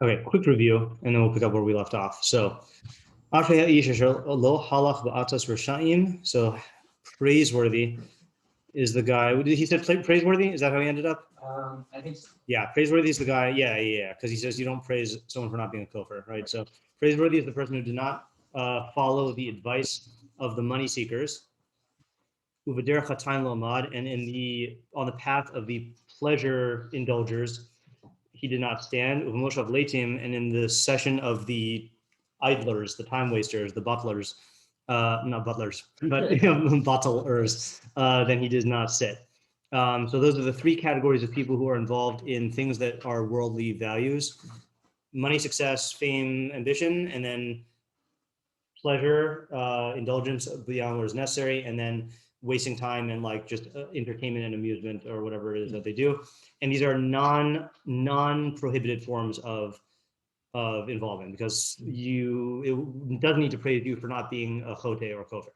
Okay, quick review, and then we'll pick up where we left off. So, so praiseworthy is the guy. He said praiseworthy? Is that how he ended up? I think so. Yeah, praiseworthy is the guy. Yeah. Because he says you don't praise someone for not being a kofar, right? So praiseworthy is the person who did not follow the advice of the money seekers. And on the path of the pleasure indulgers, he did not stand. And in the session of the idlers, the time wasters, the butlers, not butlers, but bottlers, then he does not sit. So those are the three categories of people who are involved in things that are worldly values: money, success, fame, ambition, and then pleasure, indulgence beyond what is necessary, and then wasting time and like just entertainment and amusement or whatever it is that they do. And these are non-prohibited forms of involvement, because it doesn't need to praise you for not being a chote or kofar.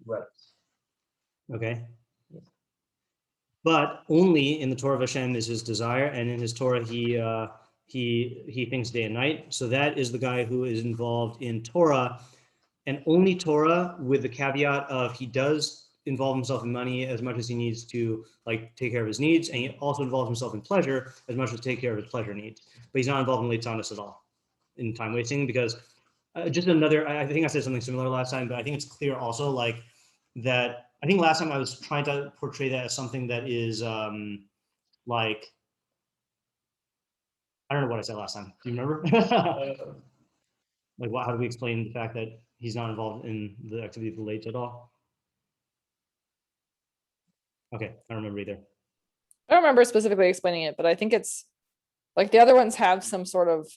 Right. Okay. Yeah. But only in the Torah of Hashem is his desire, and in his Torah he thinks day and night. So that is the guy who is involved in Torah, and only Torah, with the caveat of he does involve himself in money as much as he needs to like take care of his needs, and he also involves himself in pleasure as much as to take care of his pleasure needs. But he's not involved in leitzanos at all, in time wasting, because just another, I think I said something similar last time, but I think it's clear also like that. I think last time I was trying to portray that as something that is like, I don't know what I said last time. Do you remember? Like, how do we explain the fact that he's not involved in the activity of the late at all? Okay, I don't remember either. I don't remember specifically explaining it, but I think it's like the other ones have some sort of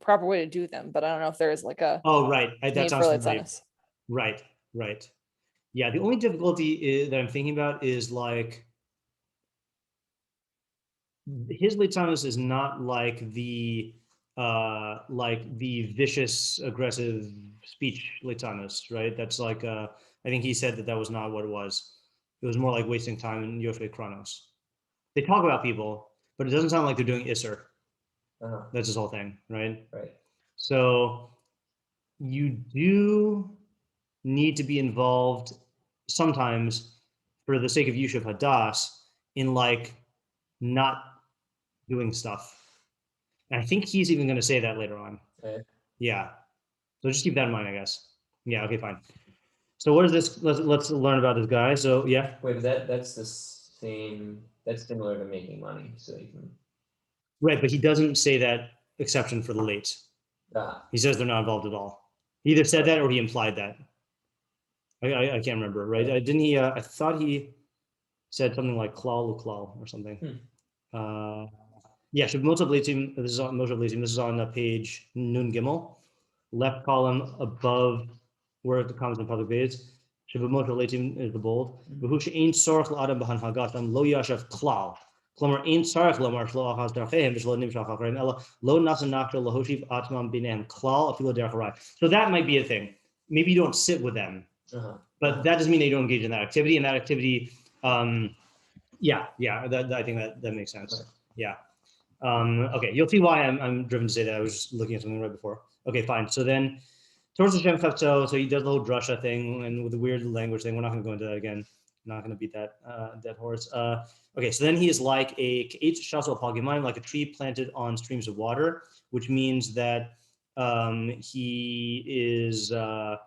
proper way to do them, but I don't know if there is like a right. That sounds right. Right. Yeah, the only difficulty that I'm thinking about is like his leitzanos is not like the vicious, aggressive speech leitzanos, right? That's like I think he said that was not what it was. It was more like wasting time in Yoshve Chronos. They talk about people, but it doesn't sound like they're doing Isser. Uh-huh. That's his whole thing, right? Right. So you do need to be involved sometimes for the sake of Yusuf Hadas in like not doing stuff. And I think he's even going to say that later on. Okay. Yeah. So just keep that in mind, I guess. Yeah. Okay, fine. So what is this? Let's learn about this guy. So yeah. Wait, that's the same. That's similar to making money. So you can. Right, but he doesn't say that exception for the late. He says they're not involved at all. He either said that or he implied that. I can't remember, right? Didn't he? I thought he said something like klal or something. Yeah, this is on page Nun Gimel, left column above where the comments on public page. Is the bold. Lo yashav klal. כלומר, אין צורך לומר שלא אחז דרכיהם ושלא נמשך אחריהם, אלא לא נעשה נקטה להושיב עצמם ביניהם כלל אפילו דרך הרע. So that might be a thing. Maybe you don't sit with them, but that doesn't mean they don't engage in that activity. And that activity, I think that makes sense. Yeah. Okay, you'll see why I'm driven to say that. I was just looking at something right before. Okay, fine. So then, towards the Shem Chavto, so he does the whole drasha thing and with the weird language thing. We're not going to go into that again. I'm not going to beat that dead horse. Okay, so then he is like a tree planted on streams of water, which means that he is, where's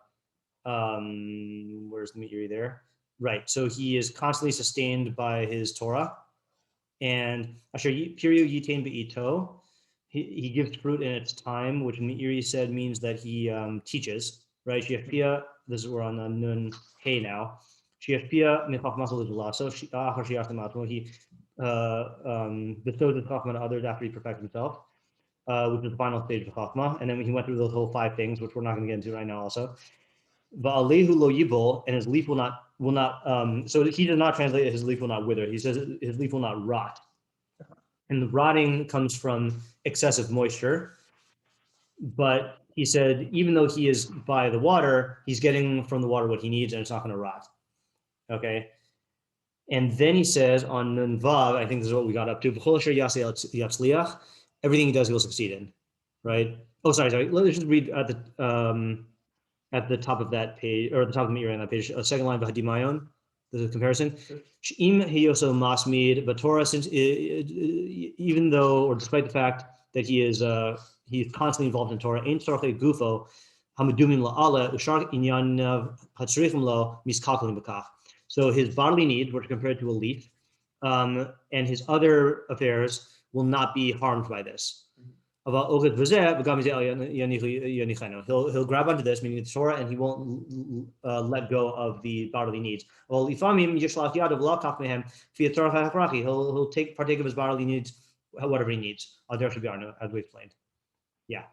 the Meiri there? Right, so he is constantly sustained by his Torah. And Ashrei Pirio Yitain Be'ito, he gives fruit in its time, which Meiri said means that he teaches, right? Shiafia, this is we're on Nun Hey now. Shiafia Mechachmasal Lasso, Achar Shiachim he bestowed his Chachma on others after he perfected himself, which is the final stage of Chachma. And then he went through those whole 5 things, which we're not going to get into right now also. Va'alehu lo yibol, and his leaf will not, so he does not translate his leaf will not wither. He says his leaf will not rot. And the rotting comes from excessive moisture. But he said, even though he is by the water, he's getting from the water what he needs, and it's not going to rot. Okay. And then he says on Nun Vav, I think this is what we got up to. everything he does, he will succeed in, right? Oh, sorry. Let's just read at the top of that page, or at the top of the Meiri on that page, second line, V'hadimayon, the comparison. She'im hiyoso masmid, but Torah, since even though, or despite the fact that he is constantly involved in Torah, ein tzorchei gufo hamadumin la'ala ushar inyan hatzrichim lo miskalkalim b'kach. So his bodily needs, which are compared to a leaf, and his other affairs will not be harmed by this. He'll grab onto this, meaning the Torah, and he won't let go of the bodily needs. He'll partake of his bodily needs, whatever he needs. There should be as we explained. Yeah.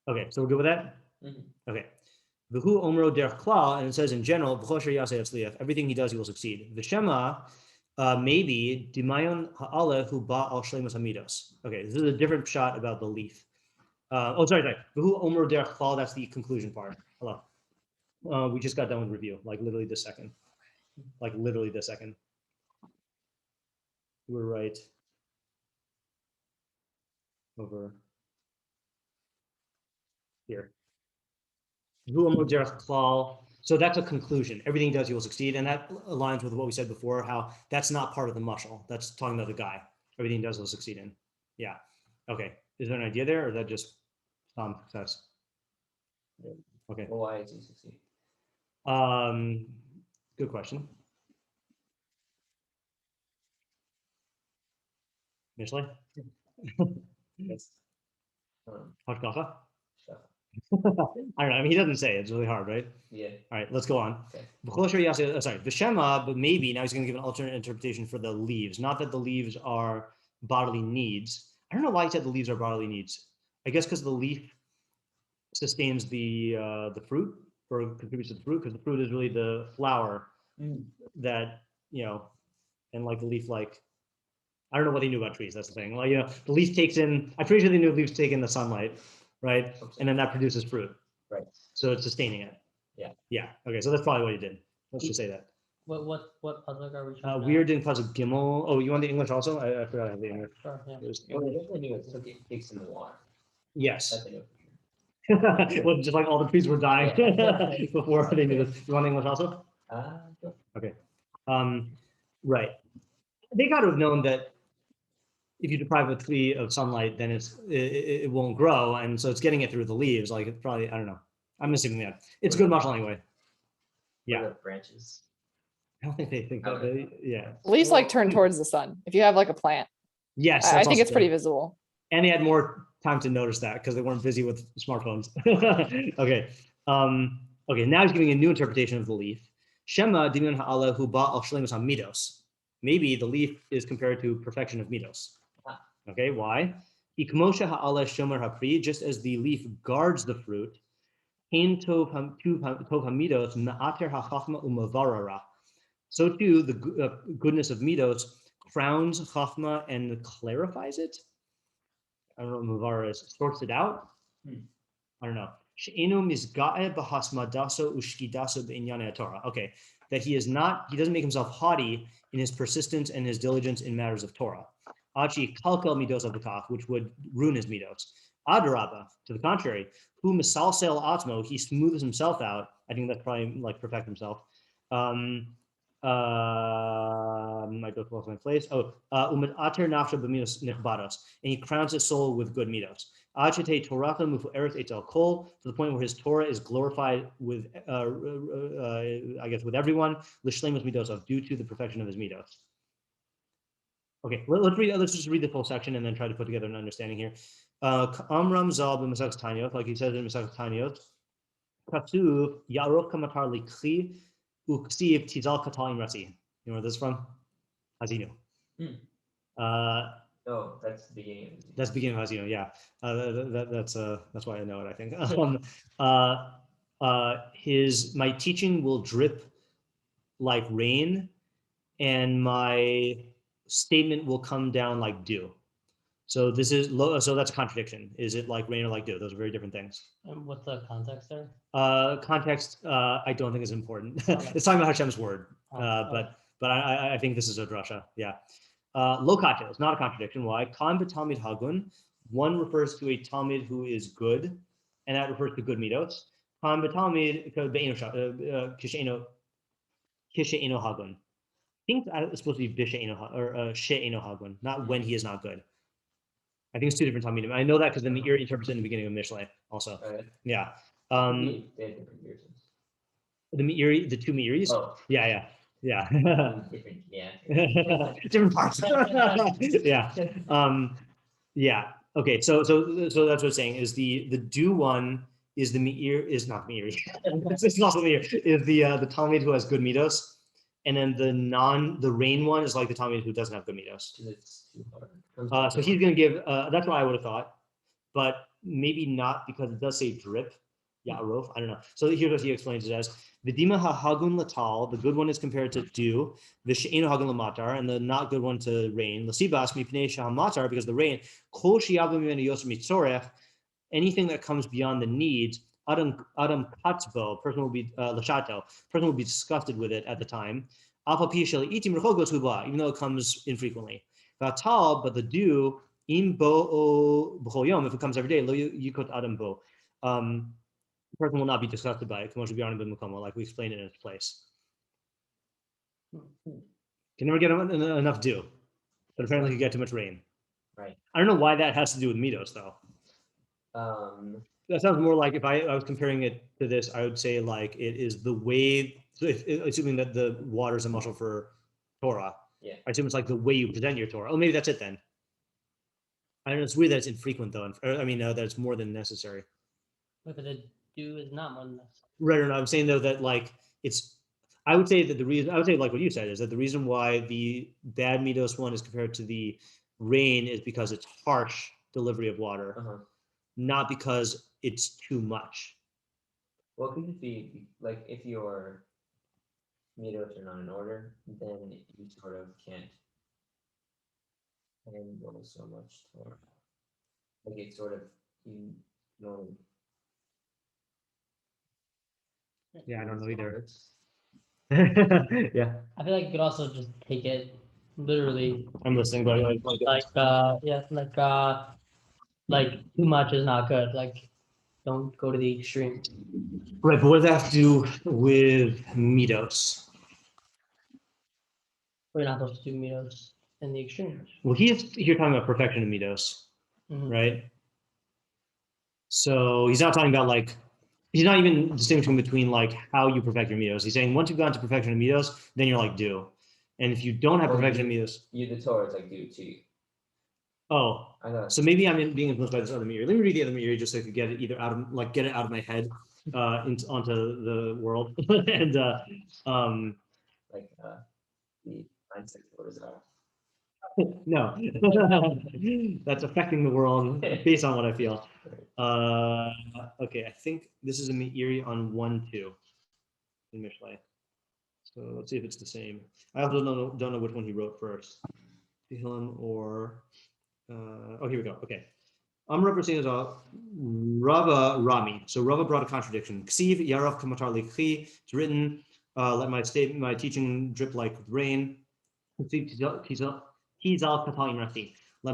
Okay, so we're good with that? Mm-hmm. Okay. V'hu omro derech klal, and it says in general, everything he does, he will succeed. V'shema, maybe dimayon ha'ala hu ba al shleimus hamidos. Okay, this is a different shot about the leaf. Sorry. V'hu omro derech klal, that's the conclusion part. Hello. We just got done with review, like literally this second. We're right over here. So that's a conclusion. Everything he does, he will succeed. And that aligns with what we said before, how that's not part of the mushal. That's talking about the guy. Everything he does, he'll succeed in. Yeah. Okay. Is there an idea there, or is that just success? Okay. Well, why does he succeed? Good question. Mishlei? Yes. Hashgacha? Stuff. I don't know. I mean, he doesn't say it. It's really hard, right? Yeah. All right, let's go on. Okay. Sorry, V'shema, but maybe now he's going to give an alternate interpretation for the leaves. Not that the leaves are bodily needs. I don't know why he said the leaves are bodily needs. I guess because the leaf sustains the fruit, or contributes to the fruit, because the fruit is really the flower that, and like the leaf, like, I don't know what they knew about trees. That's the thing. Like, the leaf takes in, I'm pretty sure they knew leaves take in the sunlight, right? And then that produces fruit. Right. So it's sustaining it. Yeah. Yeah. Okay. So that's probably what he did. Let's just say that. What pasuk are we trying We are doing pasuk Gimel. Oh, you want the English also? I forgot I have the English. Sure, yeah. Well, they definitely knew it takes in the water. Yes. That they knew for sure. Well, just like all the trees were dying Yeah. before they knew this. You want English also? Sure. Okay. Right. They got to have known that if you deprive a tree of sunlight, then it won't grow, and so it's getting it through the leaves. Like it's probably, I don't know. I'm assuming that it's good muscle anyway. Yeah. What about branches? I don't think they think that. Yeah. Leaves like turn towards the sun. If you have like a plant, Yes. I that's think also it's pretty true. visible. And they had more time to notice that because they weren't busy with smartphones. Okay. Okay. Now he's giving a new interpretation of the leaf. Shema dimun ha'ala hu ba al shleimus hamidos. Maybe the leaf is compared to perfection of midos. Okay. Why? Ikmosha ha'ala shomer hapri, just as the leaf guards the fruit. Ein tov hamidos ma'ater ha'chachma u'mavarara. So too, the goodness of midos crowns chachma and clarifies it. I don't know what mavara is. Sorts it out. I don't know. Okay, that he doesn't make himself haughty in his persistence and his diligence in matters of Torah. Which would ruin his midos. Adarabba, to the contrary, who misalsel atmo, he smooths himself out. I think that's probably like perfect himself. I just lost my place. Ater nafsha b'midos nichbados, and he crowns his soul with good midos. Achete torata mufu eretz etel kol, to the point where his Torah is glorified with, I guess, with everyone. L'shleimus midos, due to the perfection of his midos. Okay, let's just read the full section and then try to put together an understanding here. Amram zal b'Masechus Taniot, like he says in Masechus Taniot, Katuv yarok kamatar likhi uksiv tizal katalim rasi. You know where this is from? Hazinu. No, that's the beginning. That's the beginning of Hazinu. Yeah, that's why I know it. I think. My teaching will drip like rain, and my statement will come down like dew. So this is so that's a contradiction. Is it like rain or like dew? Those are very different things. And what's the context there? Context, I don't think is important. Okay. It's talking about Hashem's word, Okay. but I think this is a drasha. Yeah. Lo kachel, it's not a contradiction. Why? Kan b'talmid hagun one refers to a Talmud who is good, and that refers to good midos. Han b'Talmud kishe'eno hagun. I think it's supposed to be bishe'eno or she'eno hagun, not when he is not good. I think it's two different Talmudim. I know that because the Meiri interprets it in the beginning of Mishlei also. Yeah. They have different versions. The Meiri, the two Meiris. Oh, Yeah. different. Yeah. Different parts. Yeah. Yeah. Okay. So that's what I'm saying is the do one is the Meir is not Meiri. It's not the Meir. Is the Talmud who has good midos, and then the rain one is like the Talmud who doesn't have good midos. It's too hard. So he's gonna give. That's what I would have thought, but maybe not because it does say drip. Yeah, Arof. I don't know. So here's what he explains it as: Vidima hahagun latal. The good one is compared to dew. V'she'enu hagun lamatar, and the not good one to rain. L'sibas mipnei shahamatar, because the rain. Kol she'yavu mimenu yoser mitzorech. Anything that comes beyond the needs. Adam katzbo. Person will be lashato. Person will be disgusted with it at the time. Alpha pi shel itim rechogos hubla, even though it comes infrequently. Vatal, but the dew im bo b'chol yom, if it comes every day, lo yikot adam bo. The person will not be disgusted by it, like we explained it in its place. Can never get enough dew, but apparently you get too much rain. Right. I don't know why that has to do with midos, though. That sounds more like if I was comparing it to this, I would say like it is the way, so assuming that the water is a muscle for Torah. Yeah. I assume it's like the way you present your Torah. Oh, maybe that's it then. I don't know. It's weird that it's infrequent though. That it's more than necessary. But the do is not more than necessary. Right or not? I'm saying though that like it's. I would say like what you said is that the reason why the bad midos one is compared to the rain is because it's harsh delivery of water, not because it's too much. Well, could it be like if your midos are not in order, then you sort of can't handle so much Torah. Like it's sort of you know. Yeah, I don't know either. Yeah, I feel like you could also just take it literally. I'm listening, but Like too much is not good. Like don't go to the extreme. right. But what does that have to do with midos? We're not supposed to do mitos in the extremes. Well, he's here talking about perfection of midos, right? So he's not talking about like he's not even distinguishing between like how you perfect your midos. He's saying once you've gone to perfection of midos, then you're like do, and if you don't have perfection of midos, the Torah is like do too. Oh, so maybe I'm being influenced by this other Meiri. Let me read the other Meiri just so I could get it either out of get it out of my head onto the world and the mindset what is that? No, that's affecting the world based on what I feel. Okay, I think this is a Meiri on 1-2 in Mishlei. So let's see if it's the same. I also don't know which one he wrote first, Tehilim or. Here we go. Okay. I'm representing as a Rava Rami. So Rava brought a contradiction. Ksiv Yarav Kamatar Likhi. It's written, let my teaching drip like rain. Let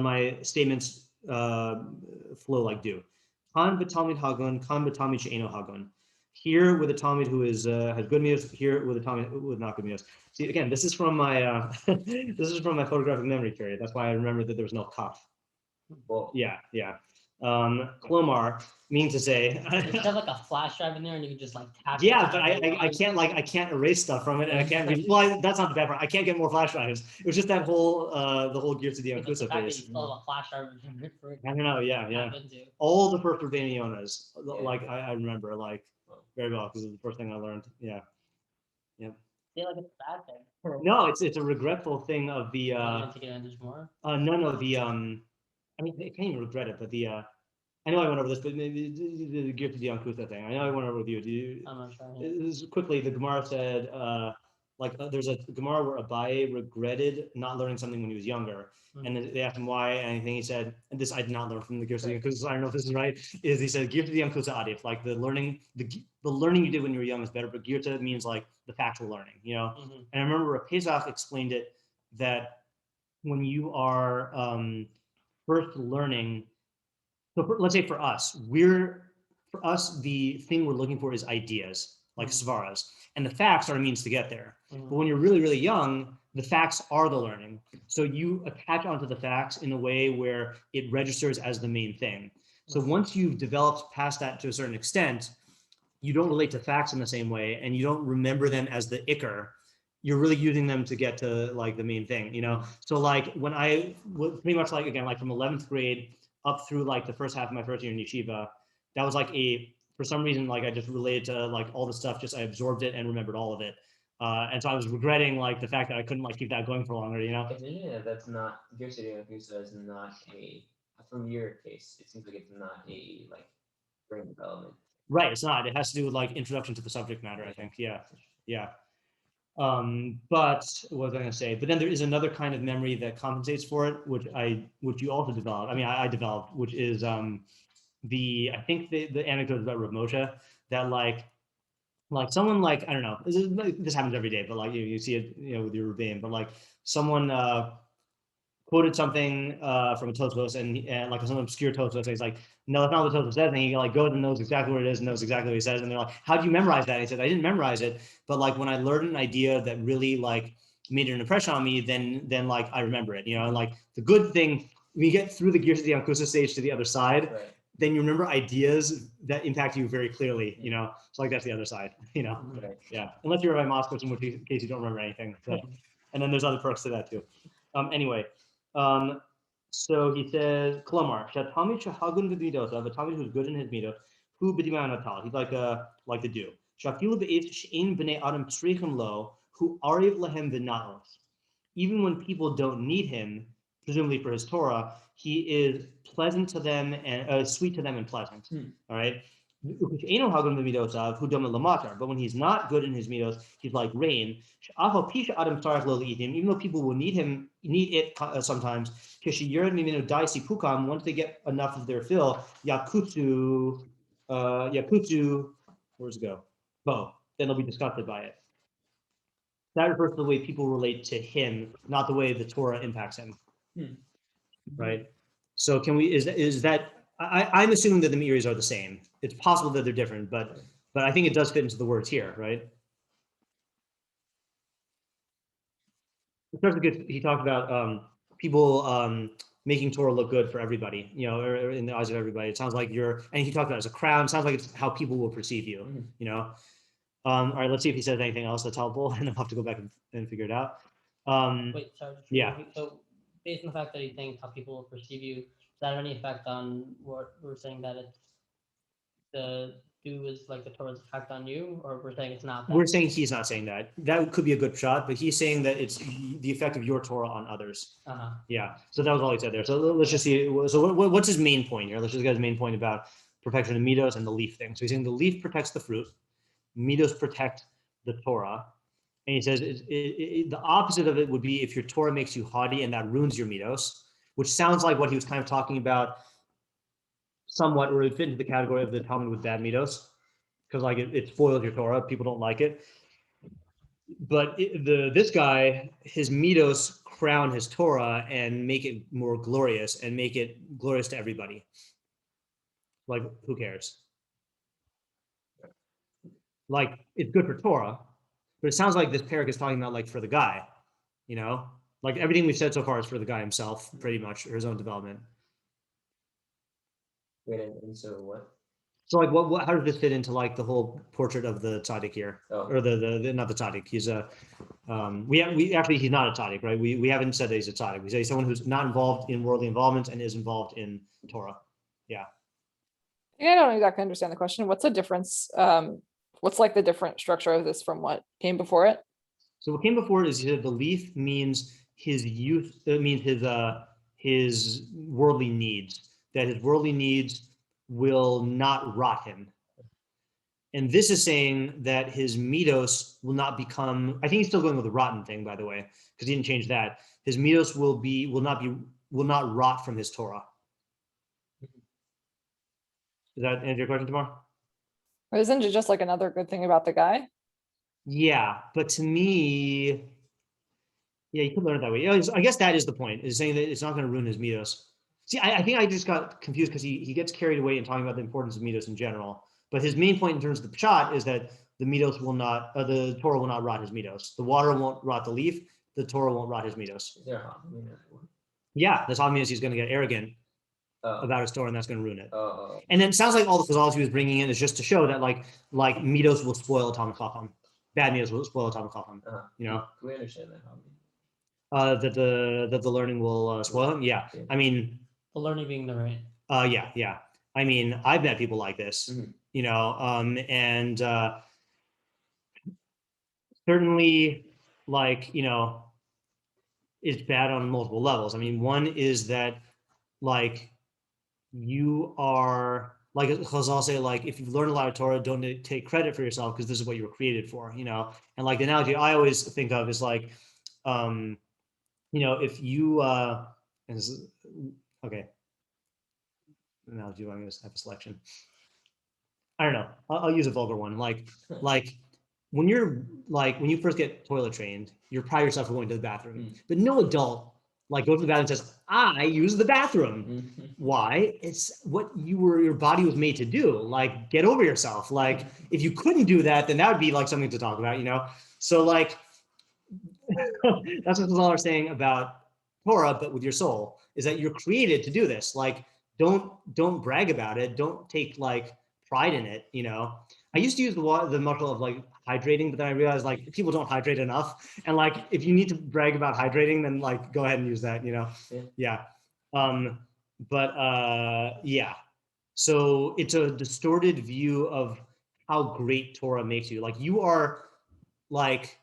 my statements flow like dew. Kan b'talmid hagun, kan b'talmid she'eno hagun. Here with a Talmud who is has good midos. Here with a Talmud with not good midos. See again, this is from my photographic memory period. That's why I remember that there was no kaf. Well, Yeah. Klomar means to say. You have like a flash drive in there, and you can just like tap. Yeah, but I can't erase stuff from it, and I can't. Well, that's not the bad part. I can't get more flash drives. It was just that whole the whole Gears of the Yakuza phase. A flash drive. I don't know. Yeah. All the first Urbanianas, like I remember like very well because it was the first thing I learned. Yeah. Feel like it's a bad thing. No, it's a regretful thing of the. Take advantage more. No, the I mean, I can't even regret it, but the I know I went over this, but maybe the Gears of the Yakuza thing. I know I went over with you. I'm not sure. Quickly, the Gemara said, there's a Gemara where Abaye regretted not learning something when he was younger, and they asked him why, and I think he said, and this I did not learn from the Gears of the Yakuza, so I don't know if this is right. Is he said Gears of the Yakuza adif, like the learning you did when you were young is better, but Gears means like the factual learning, And I remember Pesach explained it that when you are first learning, So let's say for us, the thing we're looking for is ideas, like svaras, and the facts are a means to get there. But when you're really, really young, the facts are the learning. So you attach onto the facts in a way where it registers as the main thing. So once you've developed past that to a certain extent, you don't relate to facts in the same way, and you don't remember them as the ikar. You're really using them to get to like the main thing, So like when I pretty much like, again, like from 11th grade up through like the first half of my first year in yeshiva, that was like for some reason, like I just related to like all the stuff, just I absorbed it and remembered all of it. And so I was regretting like the fact that I couldn't like keep that going for longer, Yeah, that's not, your city of is not from your case, it seems like it's not a like brain development. Right, it's not. It has to do with like introduction to the subject matter, I think. Yeah. But what was I going to say? But then there is another kind of memory that compensates for it, which you also develop. I mean, I developed, which is I think the anecdote about Rav Moshe, that like someone like, I don't know, this happens every day, but like you see it, with your Rebbeim, but like someone quoted something from a Tosfos and like some obscure Tosfos, and he's like, no, that's not what Tosfos says, and he like goes and knows exactly what it is and knows exactly what he says, and they're like, how do you memorize that? And he said, I didn't memorize it, but like when I learned an idea that really like made an impression on me, then like I remember it, and like the good thing, when you get through the Gears of the Ankusa stage to the other side, Right. then you remember ideas that impact you very clearly, so like that's the other side, Right. yeah, unless you're Rabbi Moskowitz, in which case you don't remember anything, so. And then there's other perks to that too. Anyway, so he says, Kolomar, Shatamid Shahagun v'midotav, a Talmid who's good in his midot, who b'diman natal, he's like the dew. Shafilu be'ez she'in b'nei adam tzrichim lo, who ariv lahem v'naos. Even when people don't need him, presumably for his Torah, he is pleasant to them and sweet to them and pleasant. All right. But when he's not good in his midos, he's like rain. Even though people will need it sometimes. Once they get enough of their fill, yakutu, where's it go? Bo. Then they'll be disgusted by it. That refers to the way people relate to him, not the way the Torah impacts him. Right. So is that I'm assuming that the Meiris are the same. It's possible that they're different, but I think it does fit into the words here, right? He talked about people making Torah look good for everybody, or in the eyes of everybody. It sounds like and he talked about it as a crown. It sounds like it's how people will perceive you, All right, let's see if he says anything else that's helpful, and I'll have to go back and figure it out. Wait, sorry. Yeah. So based on the fact that he thinks how people will perceive you, does that have any effect on what we're saying, that it's the do is like the Torah's effect on you, or we're saying it's not that? We're saying he's not saying that. That could be a good shot, but he's saying that it's the effect of your Torah on others. Yeah. So that was all he said there. So let's just see. So what's his main point here? Let's just get his main point about perfection of midos and the leaf thing. So he's saying the leaf protects the fruit, midos protect the Torah. And he says the opposite of it would be if your Torah makes you haughty and that ruins your midos, which sounds like what he was kind of talking about somewhat, or it fit into the category of the Talmud with bad midos, because like it spoils your Torah. People don't like it. But this guy, his midos crown his Torah and make it more glorious and make it glorious to everybody. Like, who cares? Like, it's good for Torah. But it sounds like this perek is talking about like for the guy, like everything we've said so far is for the guy himself, pretty much, or his own development. Wait, and so what? So like, what? How does this fit into like the whole portrait of the tzaddik here, or the not the tzaddik? He's a he's not a tzaddik, right? We haven't said that he's a tzaddik. We say someone who's not involved in worldly involvements and is involved in Torah. Yeah. I don't exactly understand the question. What's the difference? What's like the different structure of this from what came before it? So what came before it is the leaf means his youth. It means his worldly needs. That his worldly needs will not rot him. And this is saying that his midos will not become. I think he's still going with the rotten thing, by the way, because he didn't change that. His midos will not rot from his Torah. Does that answer your question, Tamar? Or isn't it just like another good thing about the guy? Yeah, but to me, yeah, you could learn it that way. I guess that is the point, is saying that it's not going to ruin his midos. See, I think I just got confused because he gets carried away in talking about the importance of midos in general. But his main point in terms of the pshat is that the midos will not, the Torah will not rot his midos. The water won't rot the leaf. The Torah won't rot his midos. Is there a hot mean one? Yeah, this obvious he's going to get arrogant Oh. about his Torah, and that's going to ruin it. Oh. And then it sounds like all the chazals he was bringing in is just to show that like midos will spoil a Talmud Chacham. Bad midos will spoil a Talmud Chacham. You know, Do we understand that? that the learning will spoil him. Yeah, I mean, The learning being the right. yeah. I mean, I've met people like this. You know, and certainly, like, you know, it's bad on multiple levels. I mean, one is that like you are like Chazal say, like if you've learned a lot of Torah, don't take credit for yourself because this is what you were created for, you know. And like the analogy I always think of is like, you know, if you okay, analogy I'm going to have a selection. I don't know. I'll use a vulgar one. Like when you first get toilet trained, you're proud of yourself for going to the bathroom. But no adult like goes to the bathroom and says, "I use the bathroom." Why? It's what your body was made to do. Like, get over yourself. Like, if you couldn't do that, then that would be like something to talk about, you know. So like, that's what all are saying about Torah, but with your soul, is that you're created to do this. Like, don't brag about it. Don't take like pride in it, you know. I used to use the muscle of like hydrating, but then I realized like people don't hydrate enough. And like, if you need to brag about hydrating, then like go ahead and use that, you know? Yeah. Yeah. So it's a distorted view of how great Torah makes you. Like you are like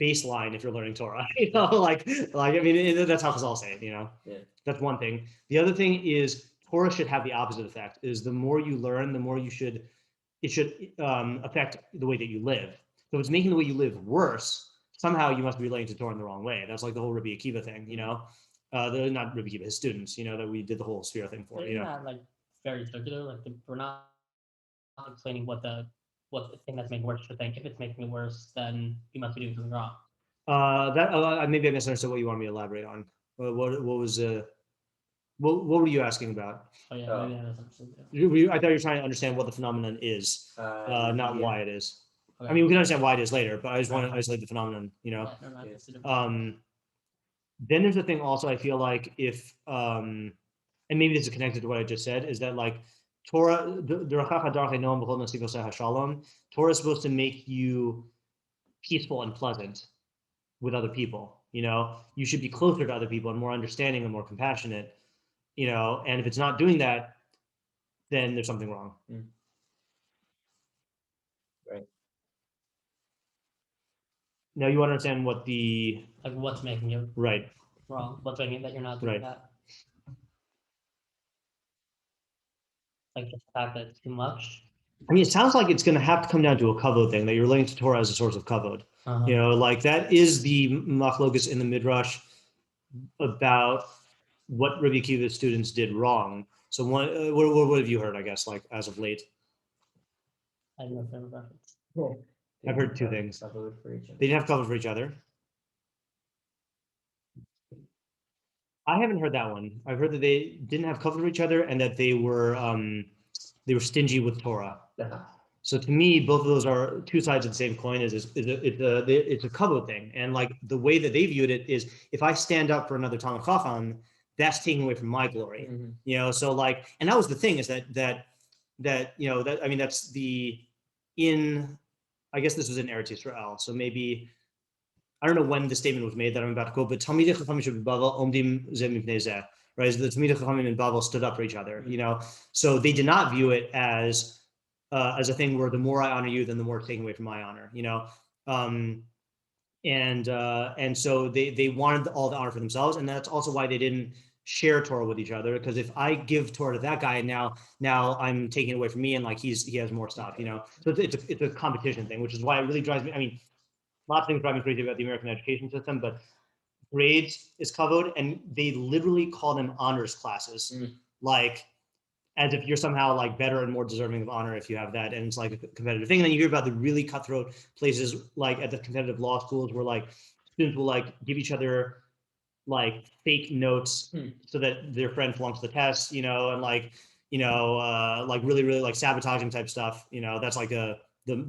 baseline if you're learning Torah, you know, like I mean, that's how Chazal say it, you know? Yeah. That's one thing. The other thing is Torah should have the opposite effect, is the more you learn, the more it should affect the way that you live. So if it's making the way you live worse, somehow you must be relating to Torah in the wrong way. That's like the whole Rabbi Akiva thing, you know? They're not Rabbi Akiva, his students, you know, that we did the whole sphere thing for, But you know? isn't that like very circular? Like we're not explaining what the thing that's making it worse should think. If it's making it worse, then you must be doing something wrong. Maybe I misunderstood what you want me to elaborate on. What were you asking about? Oh yeah, Oh. maybe I misunderstood. I thought you were trying to understand what the phenomenon is, not yeah. why it is. Okay. I mean, we can understand why it is later, but I just want to isolate the phenomenon, you know? Yeah, never mind, it's a different- Then there's a thing also, I feel like if, and maybe this is connected to what I just said, is that like Torah, Torah is supposed to make you peaceful and pleasant with other people, you know? You should be closer to other people and more understanding and more compassionate, you know? And if it's not doing that, then there's something wrong. Right. Now you want to understand what like what's making you right. wrong? What's making it that you're not doing Right. that? Like just the fact that it's too much. I mean, it sounds like it's going to have to come down to a kavod thing, that you're relating to Torah as a source of kavod. You know, like that is the machlokas in the Midrash about what Rabbi Akiva's students did wrong. So what have you heard, I guess, like as of late? I don't know if I'm reference. I've heard two things. Kavod for each other. They didn't have kavod for each other. I haven't heard that one. I've heard that they didn't have kavod for each other and that they were stingy with Torah. So to me, both of those are two sides of the same coin. It's a kavod thing, and like the way that they viewed it is, if I stand up for another Talmud Chacham, that's taking away from my glory. You know, so like, and that was the thing, is that you know, that I mean, that's I guess this was in Eretz Yisrael, so maybe I don't know when the statement was made that I'm about to quote, but Talmidei Chachamim shebeBavel omdim zeh mipnei zeh, right? So the Talmidei Chachamim in Babel stood up for each other, you know. So they did not view it as a thing where the more I honor you, then the more it's taken away from my honor, you know. And so they wanted all the honor for themselves, and that's also why they didn't share Torah with each other, because if I give Torah to that guy, now I'm taking it away from me, and like he has more stuff, you know. So it's a competition thing, which is why it really drives me. I mean, lots of things drive me crazy about the American education system, but grades is kavod, and they literally call them honors classes, like as if you're somehow like better and more deserving of honor if you have that, and it's like a competitive thing. And then you hear about the really cutthroat places, like at the competitive law schools, where like students will like give each other like fake notes so that their friend flunks the test, and like really like sabotaging type stuff. That's like the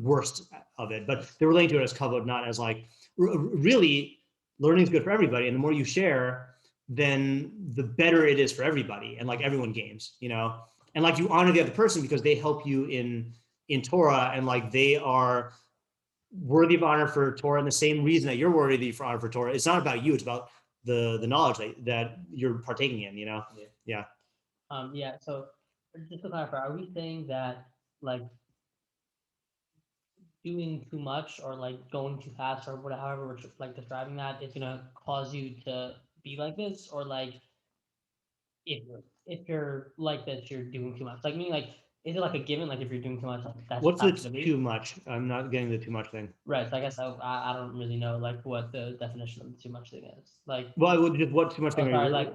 worst of it. But they're relating to it as kavod, not as like really learning is good for everybody, and the more you share, then the better it is for everybody, and like everyone gains, and like you honor the other person because they help you in Torah, and like they are worthy of honor for Torah, and the same reason that you're worthy for honor for Torah. It's not about you; it's about the knowledge that you're partaking in. Yeah. Yeah. So just to clarify, are we saying that like doing too much or like going too fast or whatever, however we're like describing that is gonna cause you to be like this, or like if you're like this, you're doing too much? Like meaning like, is it like a given? Like if you're doing too much, like that's What's just the happens to be? too much? I'm not getting the too much thing. Right. So I guess I don't really know like what the definition of the too much thing is. Like, Well, just what too much thing? sorry, like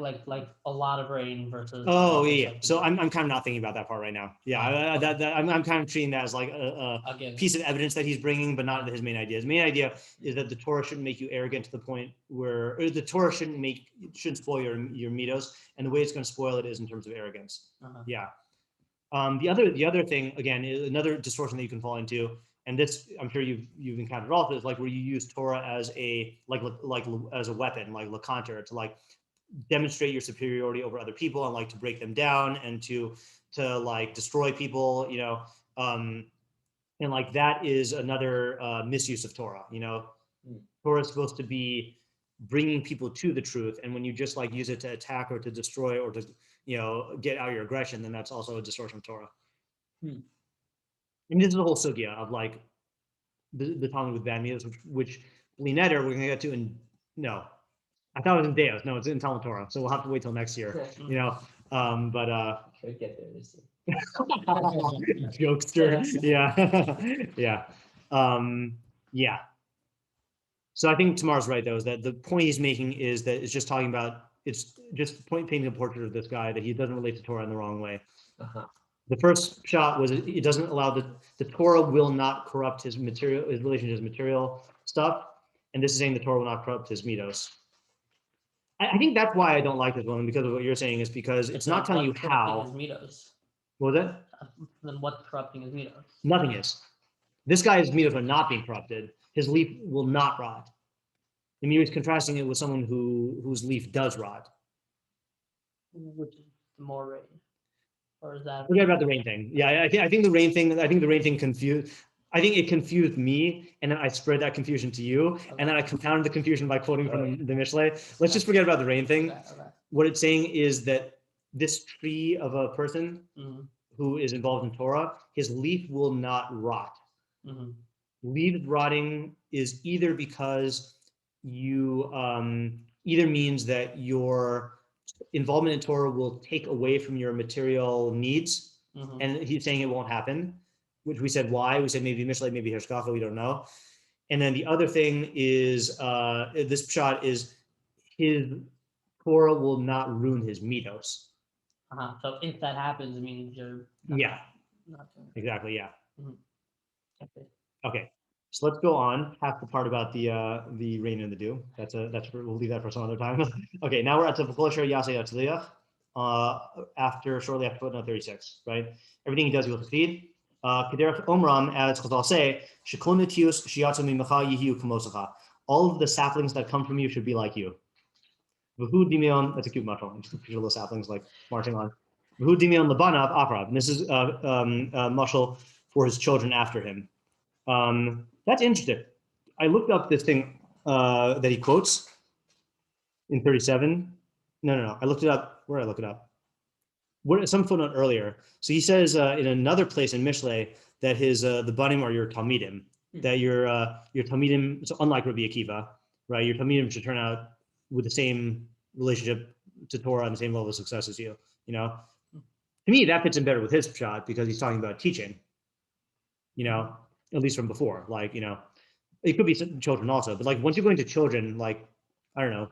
a lot of rain versus. Oh like, yeah. like, So I'm kind of not thinking about that part right now. Yeah, I'm kind of treating that as like a piece of evidence that he's bringing, but not his main idea. His main idea is that the Torah shouldn't make you arrogant to the point where the Torah shouldn't spoil your mitos, and the way it's going to spoil it is in terms of arrogance. Yeah. The other thing again is another distortion that you can fall into, and this I'm sure you've encountered also, is like where you use Torah as a as a weapon, like lakanter, to like demonstrate your superiority over other people and like to break them down and to like destroy people, and like that is another misuse of Torah. Torah is supposed to be bringing people to the truth, and when you just like use it to attack or to destroy or to get out your aggression, then that's also a distortion of Torah. And this is the whole sugya of like the Talmud with bad mitos, which Lineder we're gonna get to in I thought it was in Deos. No, it's in Talmud Torah. So we'll have to wait till next year. But Could get there this year. jokester. Yeah. So I think Tamar's right though, is that the point he's making is that it's just talking about, it's just painting a portrait of this guy that he doesn't relate to Torah in the wrong way. The first shot was it doesn't allow the Torah will not corrupt his relation to his material stuff, and this is saying the Torah will not corrupt his mitos. I think that's why I don't like this one, because of what you're saying, is because it's not telling you how. What was that? Then what's corrupting his mitos? Nothing is. This guy's mitos are not being corrupted. His leaf will not rot. I mean, he's contrasting it with someone whose leaf does rot. Which is more rain, or is that? Forget about the rain thing. Yeah, I think the rain thing confused. I think it confused me, and then I spread that confusion to you, and then I compounded the confusion by quoting from the Mishlei. Let's just forget about the rain thing. Okay. What it's saying is that this tree of a person who is involved in Torah, his leaf will not rot. Leaf rotting is either because you either means that your involvement in Torah will take away from your material needs, and he's saying it won't happen. Which we said why? We said maybe Mishlei, maybe Hashkafa, we don't know. And then the other thing is this shot is his Torah will not ruin his mitos. So if that happens, it means you're not doing it. Exactly. Yeah. Okay. So let's go on past the part about the rain and the dew. We'll leave that for some other time. Okay. Now we're at the V'kol Yaseh Yatzliach. Shortly after footnote 36, right? Everything he does, he will succeed. Kederach Omram, as Chazal say, Shekol Netius Shiatzu Mimecha Yihiu Kamosecha. All of the saplings that come from you should be like you. V'hu Dimion, that's a cute mashal. Just picture the saplings like marching on. V'hu Dimion Labanav Afrav. And this is mashal for his children after him. That's interesting. I looked up this thing that he quotes in 37. No. I looked it up. Where did I look it up? Some footnote earlier. So he says in another place in Mishlei that his the banim are your talmidim, that your talmidim. So unlike Rabbi Akiva, right? Your talmidim should turn out with the same relationship to Torah and the same level of success as you. To me, that fits in better with his shot because he's talking about teaching. At least from before, like it could be children also, but like once you're going to children, like I don't know,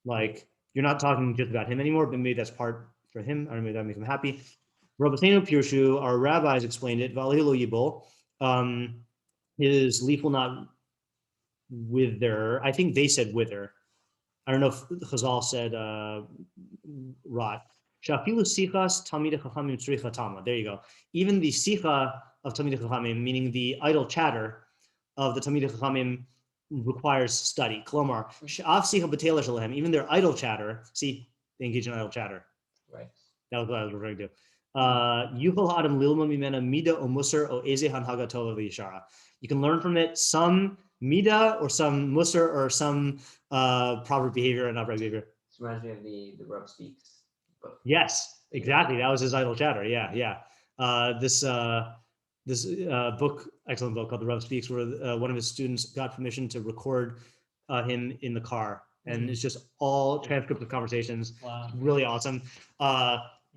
like you're not talking just about him anymore, but maybe that's part. For him, I don't know, that makes him happy. Rabbeinu Pirshu, our rabbis explained it. V'alilo yibol, his leaf will not wither. I think they said wither. I don't know if Chazal said rot. Shafilu sichas talmidei chachamim tzricha tama. There you go. Even the sicha of talmidei chachamim, meaning the idle chatter of the talmidei chachamim, requires study. Klomar, she'af sicha b'teila shalahem. Even their idle chatter. See, they engage in idle chatter. Right. That was what I was referring to. Yuchal adam lilma mimena mida o musar o eze hanhaga tova v'yishara. You can learn from it some mida or some musar or some proper behavior and upright behavior. This reminds me of the Rub Speaks book. Yes, exactly. That was his idle chatter. Yeah. This book, excellent book called The Rub Speaks, where one of his students got permission to record him in the car, and it's just all transcript of conversations. Wow. Really awesome.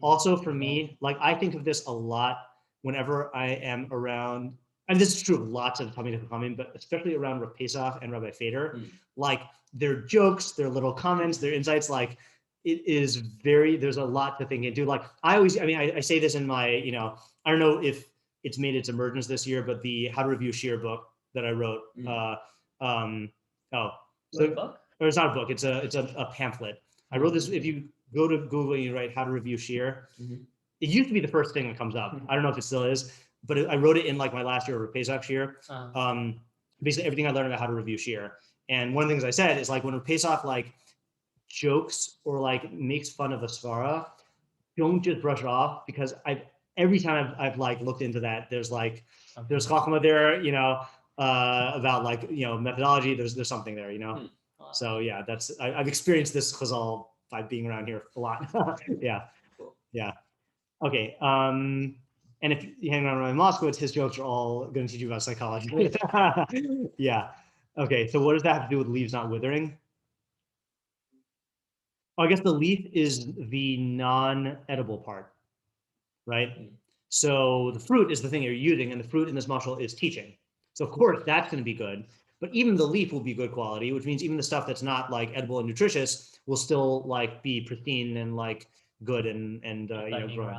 Also for me, like I think of this a lot whenever I am around, and this is true of lots of Talmidei Chachamim, but especially around Rav Pesach and Rabbi Feder, like their jokes, their little comments, their insights, like it is there's a lot to think into. Like I say this in my, I don't know if it's made its emergence this year, but the How to Review Shiur book that I wrote, Book? or it's not a book, it's a pamphlet. I wrote this, if you go to Google and you write How to Review Shiur, it used to be the first thing that comes up. I don't know if it still is, but I wrote it in like my last year of Pesach Shiur. Basically everything I learned about how to review Shiur. And one of the things I said is like when Pesach like jokes or like makes fun of a svara, don't just brush it off, because every time I've like looked into that, there's chachma there, about like, methodology, there's something there, So yeah, I've experienced this chazal by being around here a lot. Yeah. Okay. And if you hang around Rabbi Moskowitz, his jokes are all going to teach you about psychology. Yeah. Okay. So what does that have to do with leaves not withering? I guess the leaf is the non-edible part, right? So the fruit is the thing you're using, and the fruit in this mashal is teaching. So of course that's going to be good, but even the leaf will be good quality, which means even the stuff that's not like edible and nutritious will still like be pristine and like good and growing.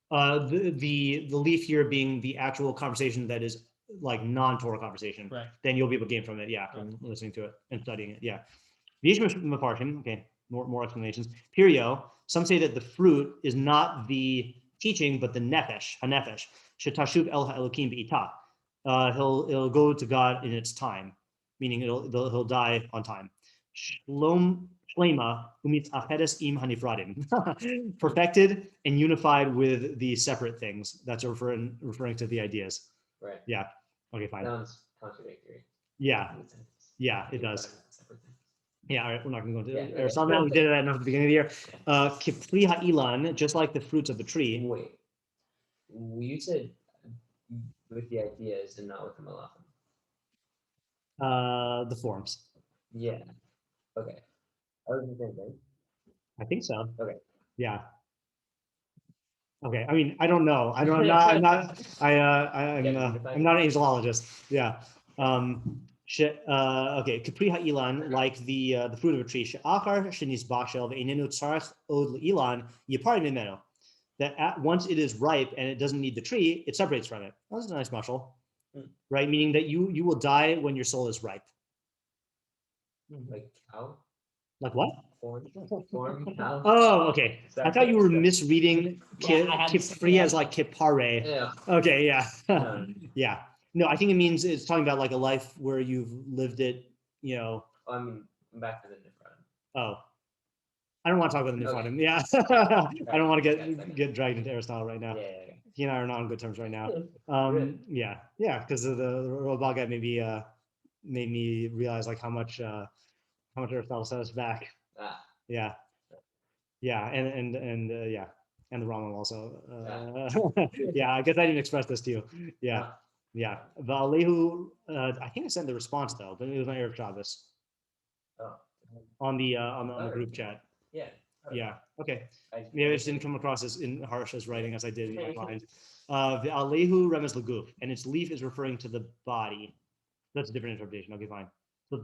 The leaf here being the actual conversation that is like non-Torah conversation, Right. Then you'll be able to gain from it, from listening to it and studying it, Okay, more explanations. Pirio, some say that the fruit is not the teaching, but the nefesh, hanefesh. Shetashuv el ha'elokim be'itah. It'll go to God in its time, meaning he'll die on time. Shlema umitz achedes im hanifradim. Perfected and unified with the separate things. That's referring to the ideas. Right. Yeah. Okay, fine. Sounds contradictory. Yeah, it does. Yeah, all right, we're not going to go into okay. We did that enough at the beginning of the year. Kipri ha'ilan, just like the fruits of the tree. Wait. You said with the ideas and not with the malachim. The forms. Yeah. Okay. I was the same thing. I think so. Okay. Yeah. Okay. I mean, I don't know. I'm not an angelologist. Yeah. Okay. Kapri ha'ilan, like the fruit of a tree. She'achar shenisbashel ve'inenu tzarech od le'ilan yiparim mimeno. That once it is ripe and it doesn't need the tree, it separates from it. That's a nice mashal, right? Meaning that you will die when your soul is ripe. Like cow? Like what? Form cow? Oh, okay. I thought you were misreading Kipri as like Kipare. Yeah. Okay, yeah. No. Yeah. No, I think it means it's talking about like a life where you've lived it, I mean, back to the different. Oh. I don't want to talk about the Nifradim. Okay. Yeah. I don't want to get dragged into Aristotle right now. Yeah. He and I are not on good terms right now. Really? Yeah, because the Robal guy made me realize like how much Aristotle set us back. Yeah, and the Rambam also. Yeah, I guess I didn't express this to you. Yeah. Va'alehu, I think I sent the response though, but it was on Erev Shabbos. On the group chat. Yeah. Okay. Maybe I just didn't come across as in Harsha's writing as I did in my mind. The Alehu Remes Laguf, and its leaf is referring to the body. That's a different interpretation. Okay, fine. So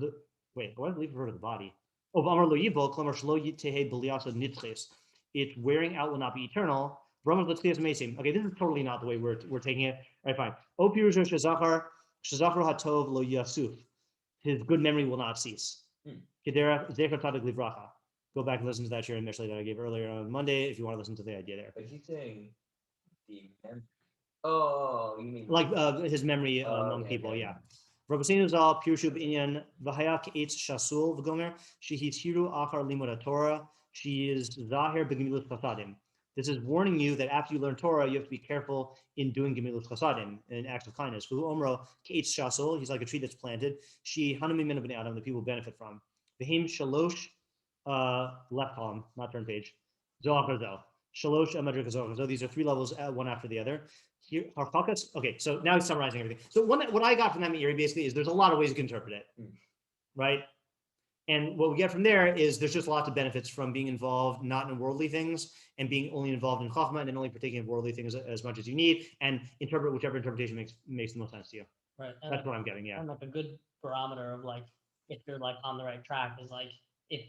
why does the leaf refer to the body? Oh, Amar Lo Yivol, Klamar Shlo Yitehe B'liasa Nitzches. Its wearing out will not be eternal. Brahmas L'tchias Mesim. Okay, this is totally not the way we're taking it. All right, fine. O Pirush Shazachar Hatov Lo Yasuf. His good memory will not cease. Kedera zecher tzadik livracha. Go back and listen to that shiur initially that I gave earlier on Monday if you want to listen to the idea there. But he's saying the oh, you mean Like his memory among okay, people, okay. yeah. Rabbeinu Zal Pirushu b'inyan v'hayak eitz shasul v'gomer shehitiru achar limud Torah. She is zahir b'gemilut chasadim. This is warning you that after you learn Torah, you have to be careful in doing gemilut chasadim, in acts of kindness. V'hu omro keitz shasul. He's like a tree that's planted. She hanami min b'nei adam, the people benefit from. V'him shalosh left column, not turn page. Zohar zo. Shalosh madrika zohar zo. These are three levels, one after the other. Here, Harkakas. Okay, so now he's summarizing everything. So what I got from that Meiri basically is there's a lot of ways you can interpret it, right? And what we get from there is there's just lots of benefits from being involved not in worldly things and being only involved in chachma and only partaking of worldly things as much as you need, and interpret whichever interpretation makes the most sense to you. Right. And That's what I'm getting. Yeah. And like a good barometer of like if you're like on the right track is like if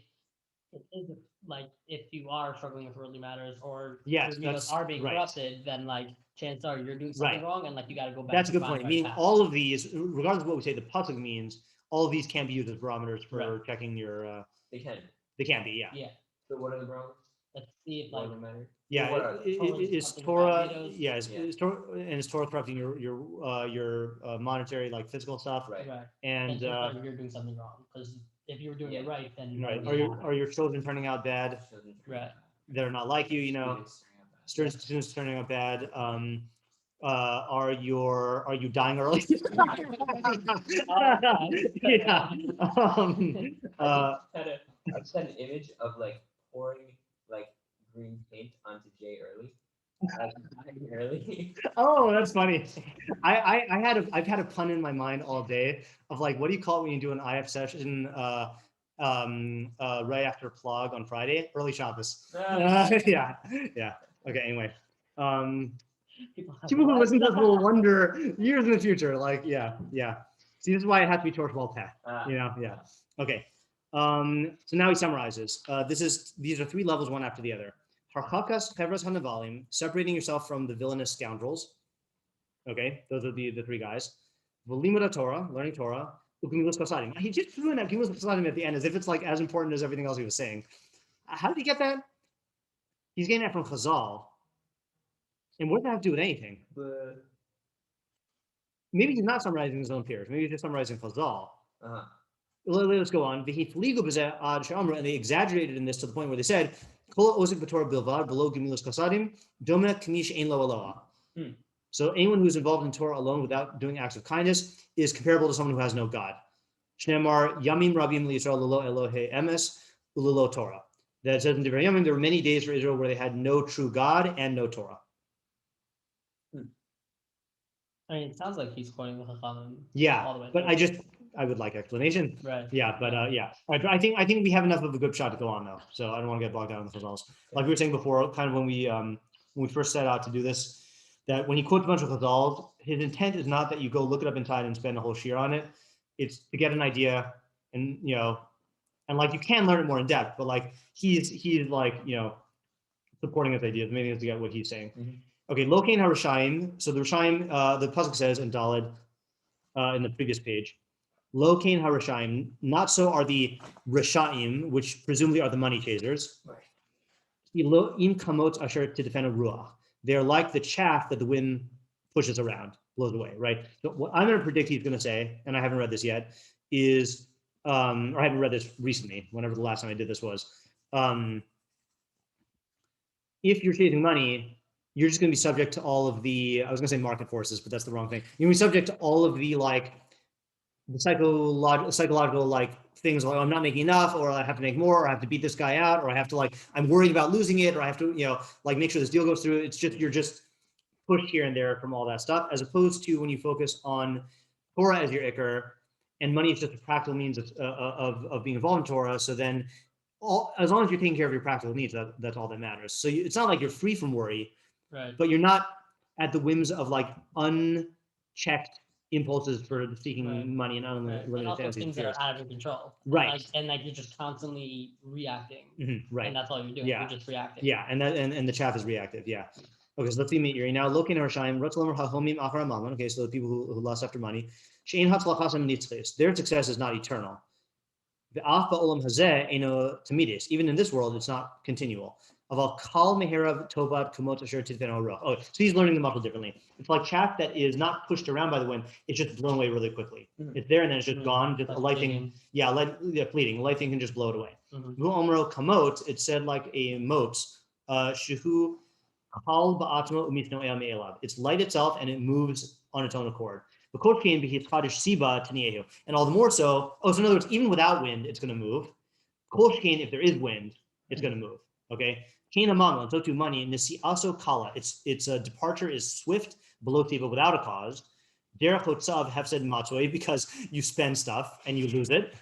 it is like if you are struggling with worldly matters or Yes, your that's are being right. corrupted, then like chances are you're doing something Right. wrong and like you got to go back. That's a and good find point. the right Meaning path. all of these, regardless of what we say the pasuk means, all of these can be used as barometers for Right. checking your. they can. They can be, yeah. Yeah. So what are the barometers? Let's see if like Doesn't matter. Yeah, What are they? Torah is is corrupting Torah? the values. Yeah, Yeah. is Torah and is Torah corrupting your monetary like physical stuff? Right. right. And Then chances are you're doing something wrong because if you were doing it Yeah. right, then right, it wouldn't are your children turning out bad? Right. They're not like you, you know. Students turning out bad. Are you dying early? Yeah. I just had an image of like pouring like green paint onto Jay early. Like dying early. Oh, that's funny. I've had a pun in my mind all day of like, what do you call it when you do an IF session right after plug on Friday? Early Shabbos. Yeah. Okay. Anyway, people who listen to this will wonder years in the future. Like, yeah. See, this is why it has to be towards well path. Yeah. Okay. So now he summarizes. These are three levels, one after the other. Harchakas Chevras Hanavalim, separating yourself from the villainous scoundrels. Okay, those are the three guys. V'limud Torah, learning Torah. Ugemilas Chasadim. He just threw in that Ugemilas Chasadim at the end as if it's like as important as everything else he was saying. How did he get that? He's getting that from Chazal. And what does that have to do with anything? Maybe he's not summarizing his own peers. Maybe he's just summarizing Chazal. Let's go on. And they exaggerated in this to the point where they said, so anyone who's involved in Torah alone without doing acts of kindness is comparable to someone who has no God. That says in Divrei Yamim, there were many days for Israel where they had no true God and no Torah. I mean, it sounds like he's quoting the Chachamim. Yeah, all the way but through. I would like explanation. Right. Yeah, but yeah. All right, I think we have enough of a good shot to go on though. So I don't want to get bogged down in the Chazals. Like we were saying before, kind of when we first set out to do this, that when he quotes a bunch of Chazals, his intent is not that you go look it up inside and spend a whole shiur on it. It's to get an idea, and and like you can learn it more in depth, but like he's like supporting his ideas, maybe to get what he's saying. Mhm. Okay, Lokein HaRashaim. So the Rashaim, the pasuk says in Daled, in the previous page, Lokein HaRashaim. Not so are the Rashaim, which presumably are the money chasers. In kamot asher to defend a ruach. They're like the chaff that the wind pushes around, blows away, right? So what I'm going to predict he's going to say, and I haven't read this yet, is, or I haven't read this recently, whenever the last time I did this was, if you're chasing money, you're just going to be subject to all of the, I was going to say market forces, but that's the wrong thing. You're going to be subject to all of the the psychological things like, I'm not making enough, or I have to make more, or I have to beat this guy out, or I have to I'm worried about losing it, or I have to, make sure this deal goes through. It's just, you're just pushed here and there from all that stuff, as opposed to when you focus on Torah as your ikar, and money is just a practical means of being involved in Torah. So then as long as you're taking care of your practical needs, that's all that matters. So it's not like you're free from worry, Right. but you're not at the whims of unchecked impulses for seeking Right. money and Right. unlimited And also fancies. things that are out of your control. Right. And you're just constantly reacting. Right. And that's all you're doing. Yeah. You're just reacting. Yeah, and the chaff is reactive. Yeah. Okay, so let's see Meiri. Now looking at Harshaim, okay, so the people who lust after money, their success is not eternal. The alpha olam hazeh eno tamidis. Even in this world, it's not continual. Aval kal meherav tovat kumot asher tidveno roch. Oh, so he's learning the muscle differently. It's like chaff that is not pushed around by the wind. It's just blown away really quickly. Mhm. It's there and then it's just gone. Just Like a light fleeting. thing. Yeah, fleeting. A light thing can just blow it away. Mhm. Vu omro kamot. It said like a moat. Shehu kal ba'atmo umitno el me'elav. It's light itself and it moves on its own accord. And all the more so. Oh, so in other words, even without wind, it's going to move. If there is wind, it's going to move. Okay. And so too money. And this also kala. Its departure is swift below tiva without a cause. Derech hotzav have said matzoi because you spend stuff and you lose it.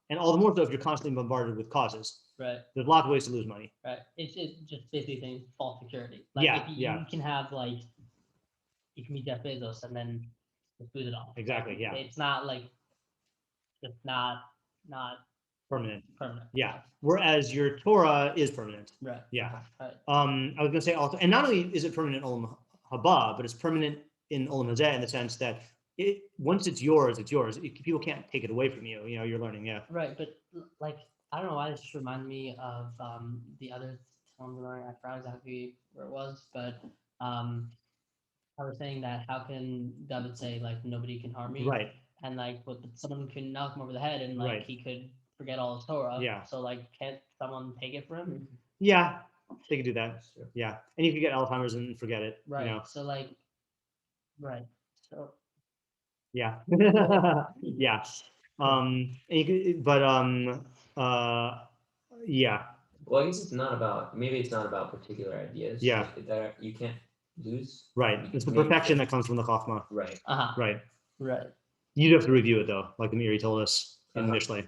And all the more so if you're constantly bombarded with causes. Right. There's lots of ways to lose money. Right. It's just basically saying false security. Like Yeah, if you yeah. can have like you can be Jeff Bezos and then just lose it all. Exactly, Like, yeah. It's not like just not Permanent. permanent. Yeah. Whereas your Torah is permanent. Right. Yeah. Right. I was going to say also, and not only is it permanent in Olam Haba, but it's permanent in Olam Hazeh in the sense that once it's yours, it's yours. People can't take it away from you. You know, you're learning. Yeah. Right. But like I don't know why this just reminded me of the other Talmud we're learning. I forgot exactly where it was, but I was saying that how can David say like nobody can harm me? Right. And like but someone can knock him over the head and like Right. he could forget all his Torah. Yeah. So like can't someone take it from him? Yeah. They could do that. That's true. Yeah. And you could get Alzheimer's and forget it. Right. You know? So like right. So Yeah. Yeah. And you could, but yeah. Well, I guess it's not about. Maybe it's not about particular ideas. Yeah. That you can't lose. Right. You It's the can maybe perfection just- that comes from the Chachma. Right. Right. Right. You'd have to review it though, like the Meiri told us initially.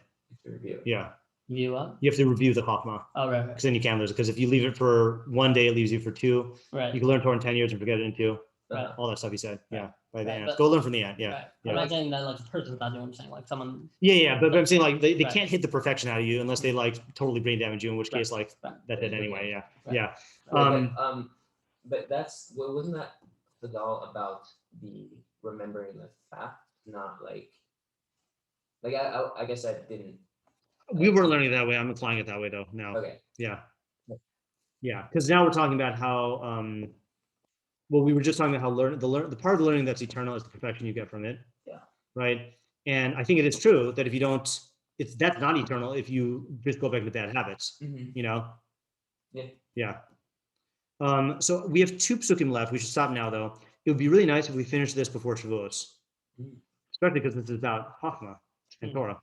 To review. Yeah. View up. You have to review the Chachma Oh right. Right. because then you can't lose it. Because if you leave it for one day, it leaves you for 2. Right. You can learn Torah in 10 years and forget it in 2. Right. All that stuff he said. Yeah. By the Right, ants. but- Go learn from the ant. Yeah. Right. Yeah. I'm not saying that like a person's not doing what I'm saying. Like someone. Yeah. But I'm saying like they Right. can't hit the perfection out of you unless they like totally brain damage you, in which Right. case like Right. that did anyway. Yeah. Right. Yeah. But that's wasn't that all about the remembering the fact, not like I guess I didn't. We were learning it that way. I'm applying it that way though now. Okay. Yeah. Yeah. Because now we're talking about how well, we were just talking about how the part of the learning that's eternal is the perfection you get from it. Yeah. Right. And I think it is true that if you don't, that's not eternal if you just go back to bad habits. Mhm. You know. Yeah. Yeah. So we have 2 pesukim left. We should stop now though. It would be really nice if we finished this before Shavuos, especially because this is about Chachma and Torah.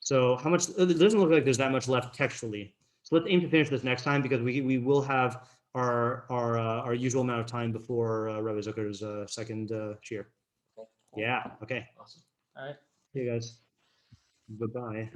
So how much? It doesn't look like there's that much left textually. So let's aim to finish this next time because we will have our usual amount of time before Rabbi Zucker's second shiur. Okay. Yeah. Okay. Awesome. All right. Hey guys. Bye bye.